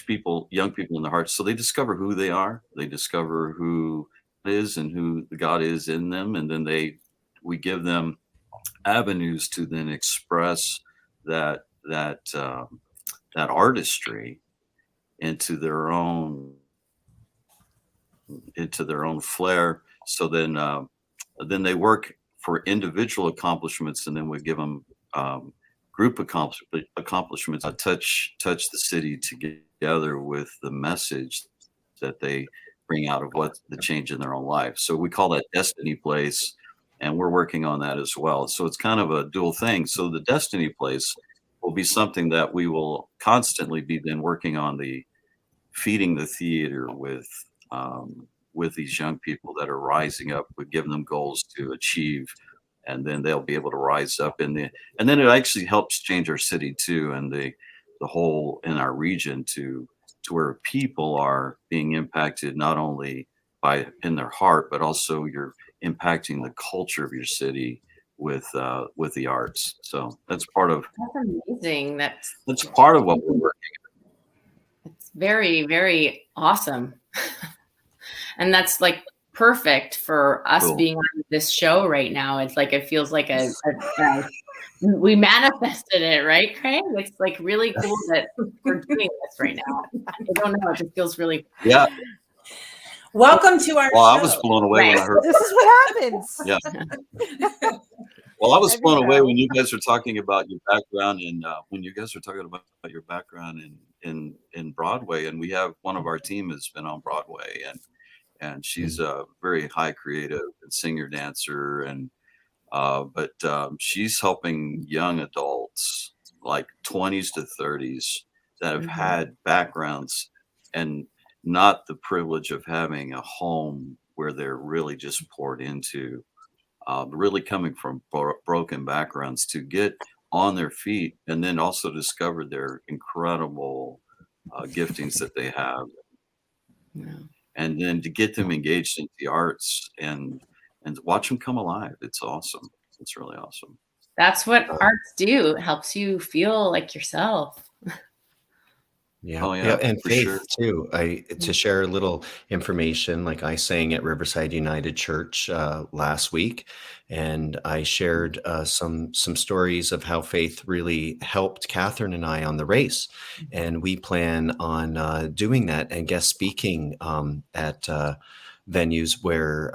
people in the heart, so they discover who they are, they discover who it is and who the God is in them, and then we give them avenues to then express that artistry into their own flair. So then they work for individual accomplishments, and then we give them group accomplishments that touch the city together with the message that they bring out of what the change in their own life. So we call that Destiny Place, and we're working on that as well. So it's kind of a dual thing. So the Destiny Place will be something that we will constantly be then working on, the feeding the theater with these young people that are rising up. We give them goals to achieve, and then they'll be able to rise up and then it actually helps change our city too, and the whole in our region to where people are being impacted not only by in their heart, but also you're impacting the culture of your city with the arts. So that's part of amazing. That's part of what we're working. It's very, very awesome. And that's like perfect for us Cool. being on this show right now. It's like, it feels like we manifested it, right, Craig? It's like really cool that we're doing this right now. I don't know. It just feels really. Yeah. Welcome to our Well, show. I was blown away when I heard. This is what happens. Yeah. Well, I was Every blown away show. when you guys were talking about your background, and when you guys were talking about your background in Broadway, and we have one of our team has been on Broadway, and she's a very high creative and singer dancer, and but she's helping young adults like 20s to 30s that have had backgrounds and not the privilege of having a home where they're really just poured into, really coming from broken backgrounds to get on their feet and then also discover their incredible giftings that they have. Yeah. And then to get them engaged in the arts and watch them come alive. It's awesome. It's really awesome. That's what arts do. It helps you feel like yourself. Yeah. Oh, yeah, Yeah. And for faith sure. too. To share a little information, like I sang at Riverside United Church last week, and I shared some stories of how faith really helped Catherine and I on the race. And we plan on doing that and guest speaking at venues where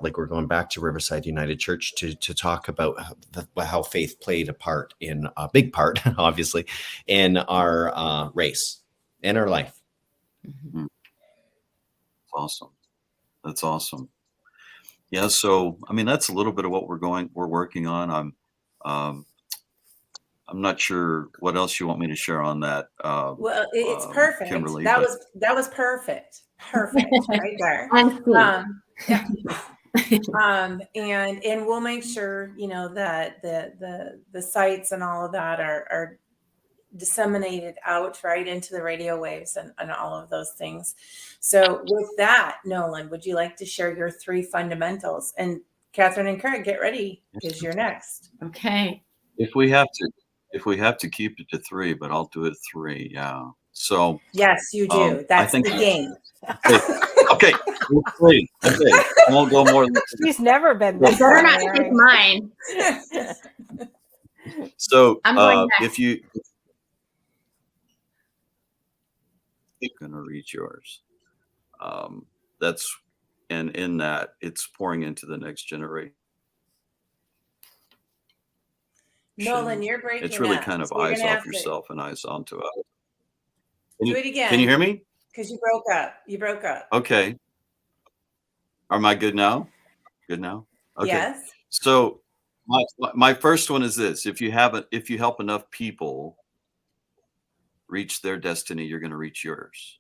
like we're going back to Riverside United Church to talk about how faith played a big part, obviously, in our race and our life. That's awesome. That's awesome. Yeah. So, I mean, that's a little bit of what we're working on. I'm not sure what else you want me to share on that. Well, it's perfect. Kimberly, that but- was perfect. Perfect right there. Yeah. And we'll make sure, that the sites and all of that are disseminated out right into the radio waves and all of those things. So with that, Nolan, would you like to share your 3 fundamentals? And Catherine and Craig, get ready because you're next. Okay. If we have to keep it to 3, but I'll do it 3. Yeah. So Yes, you do. That's the game. Okay. 3. Okay. I won't go more than 3. He's never been You this better not domineering. take mine. So I'm going next. if you're going to reach yours, and in that it's pouring into the next generation. Nolan, you're breaking It's really up, kind of so you're eyes gonna off have to yourself and eyes onto others. do it again. Can you hear me? Because you broke up. You broke up. Okay. Am I good now? Good now? Okay. Yes. So my first one is this: if you help enough people reach their destiny, you're going to reach yours.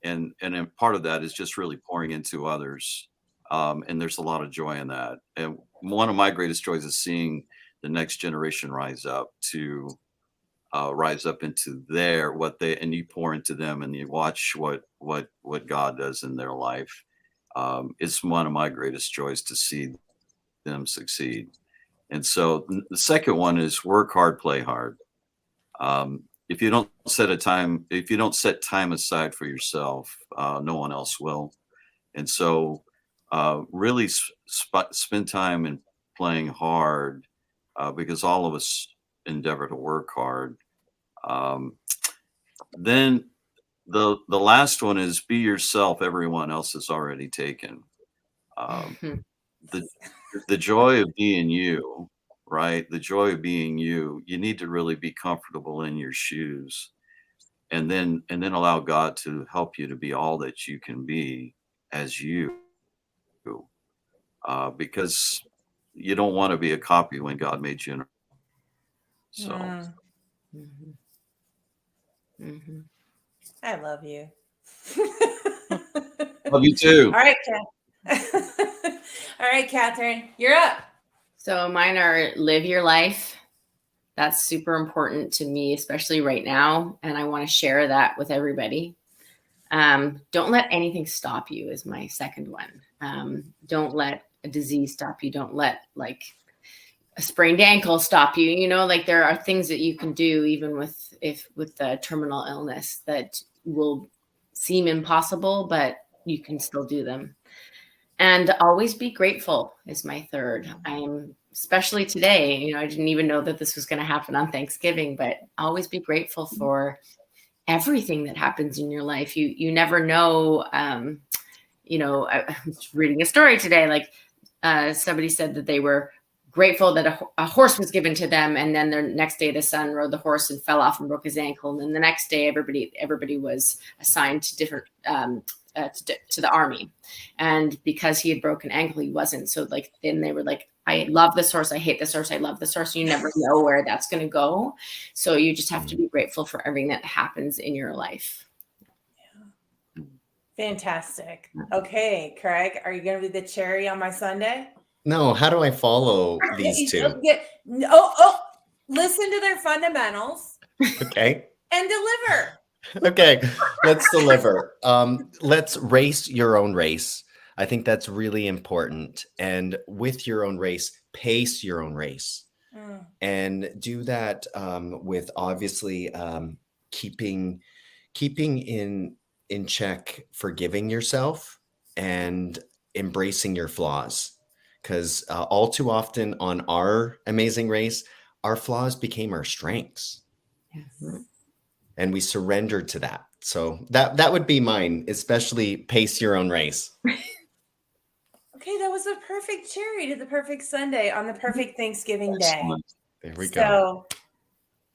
And then part of that is just really pouring into others. And there's a lot of joy in that. And one of my greatest joys is seeing the next generation rise up into and you pour into them and you watch what God does in their life. It's one of my greatest joys to see them succeed. And so the second one is work hard, play hard. If you don't set time aside for yourself, no one else will. And so really spend time in playing hard, because all of us endeavor to work hard. Then the last one is be yourself. Everyone else is already taken. The joy of being you, right? The joy of being you. You need to really be comfortable in your shoes, and then allow God to help you to be all that you can be as you. Because you don't want to be a copy when God made you. So Mm-hmm. Mm-hmm. I love you. Love you too. All right, all right, Catherine, you're up. So mine are live your life. That's super important to me, especially right now. And I want to share that with everybody. Don't let anything stop you is my second one. Don't let a disease stop you. Don't let like a sprained ankle stop you. You know, like there are things that you can do even with the terminal illness that will seem impossible, but you can still do them. And always be grateful is my third. I'm especially today, you know, I didn't even know that this was going to happen on Thanksgiving, but always be grateful for everything that happens in your life. You never know. You know, I was reading a story today, like somebody said that they were grateful that a horse was given to them, and then the next day the son rode the horse and fell off and broke his ankle, and then the next day everybody was assigned to different to the army, and because he had broken ankle he wasn't. So like then they were like, I love this horse, I hate this horse, I love this horse. You never know where that's going to go, so you just have to be grateful for everything that happens in your life. Fantastic. Okay, Craig, are you going to be the cherry on my sundae? No, how do I follow these two? Listen to their fundamentals Okay. and deliver. Okay, let's deliver. Let's race your own race. I think that's really important. And with your own race, pace your own race. And do that with obviously keeping in check, forgiving yourself and embracing your flaws. Because all too often on our amazing race, our flaws became our strengths. Yes. And we surrendered to that. So that would be mine, especially pace your own race. Okay, that was a perfect cherry to the perfect Sunday on the perfect Thanksgiving day. There we go.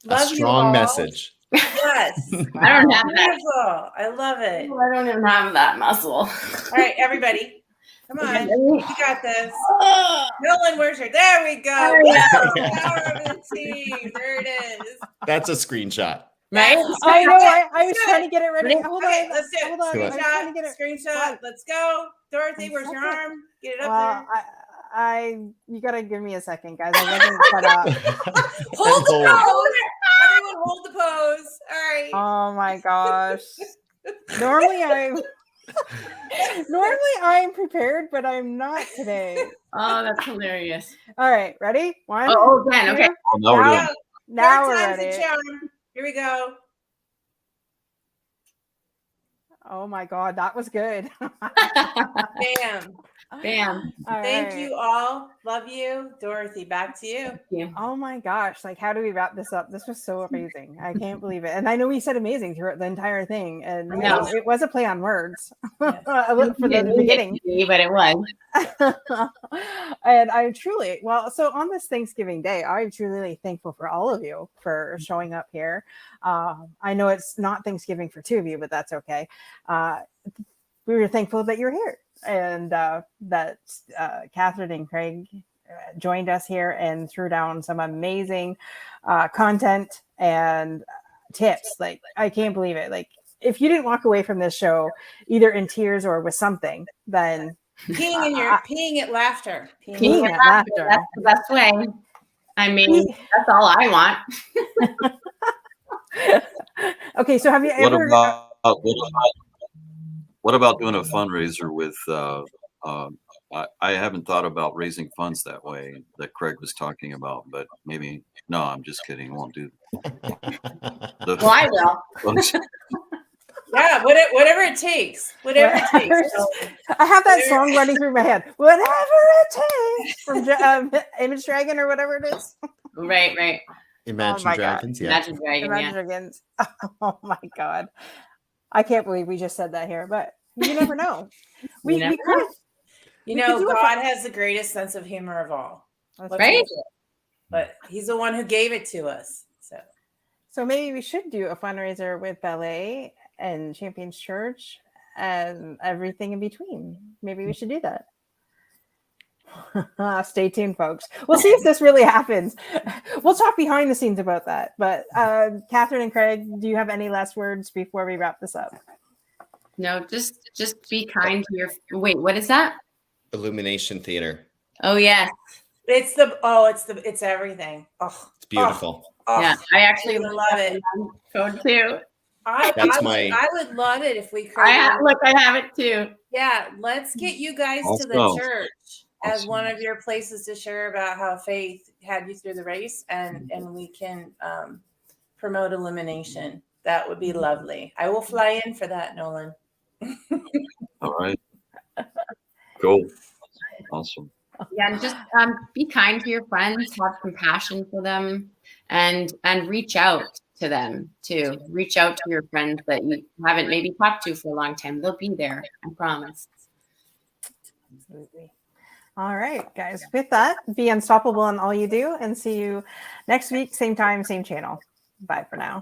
So, A strong message. Yes. I don't have that. Beautiful. I love it. I don't even have that muscle. All right, everybody. Come on. You got this. Nolan, where's your... There we go. Power of the team. There it is. That's a screenshot. Right? I know. I was trying to get it ready. Hold Okay, on. let's do it. Hold on. I was trying to get it. Screenshot. Let's go. Dorothy, where's your arm? Get it up Well, you gotta give me a second, guys. I wasn't set up. Hold the pose. Everyone hold the pose. All right. Oh my gosh. Normally I'm prepared, but I'm not today. Oh, that's hilarious. All right, ready? One. Oh, again. Okay. Now we're ready. Here we go. Oh my God, that was good. Bam. Bam. Thank you all. Love you. Dorothy, back to you. Oh my gosh. Like, how do we wrap this up? This was so amazing. I can't believe it. And I know we said amazing throughout the entire thing. And you know, it was a play on words for the beginning. But it was. And I'm truly, so on this Thanksgiving Day, I'm truly thankful for all of you for showing up here. I know it's not Thanksgiving for two of you, but that's okay. We were thankful that you're here. And that Catherine and Craig joined us here and threw down some amazing content and tips. Like, I can't believe it. Like, if you didn't walk away from this show either in tears or with something, then peeing at laughter. Peeing at laughter. That's the best way. I mean, that's all I want. Okay, so have you ever? What about doing a fundraiser with? I haven't thought about raising funds that way that Craig was talking about, but maybe no. I'm just kidding. I won't do. Well, I will. Yeah, whatever it takes. Whatever it takes. I have that song running through my head. Whatever it takes from Image Dragon or whatever it is. Right. Imagine Dragons. Yeah. Imagine Dragons. Oh my God. I can't believe we just said that here, but you never know. We could. You know, God has the greatest sense of humor of all. Right? But he's the one who gave it to us. So maybe we should do a fundraiser with ballet and Champions Church and everything in between. Maybe we should do that. Stay tuned, folks. We'll see if this really happens. We'll talk behind the scenes about that. But Catherine and Craig, do you have any last words before we wrap this up? No, just be kind to your. Wait, what is that? Illumination Theater. Oh yes, It's everything. Oh, It's beautiful. yeah. I actually I love it. Code too. I would love it if we could. I have it too. Yeah, let's get you guys to the Awesome. church as Awesome. one of your places to share about how faith had you through the race, and we can promote illumination. That would be lovely. I will fly in for that, Nolan. All right. Cool. Awesome. Yeah, and just be kind to your friends, have compassion for them, and reach out to them too. Reach out to your friends that you haven't maybe talked to for a long time. They'll be there, I promise. Absolutely. All right, guys. With that, be unstoppable in all you do, and see you next week, same time, same channel. Bye for now.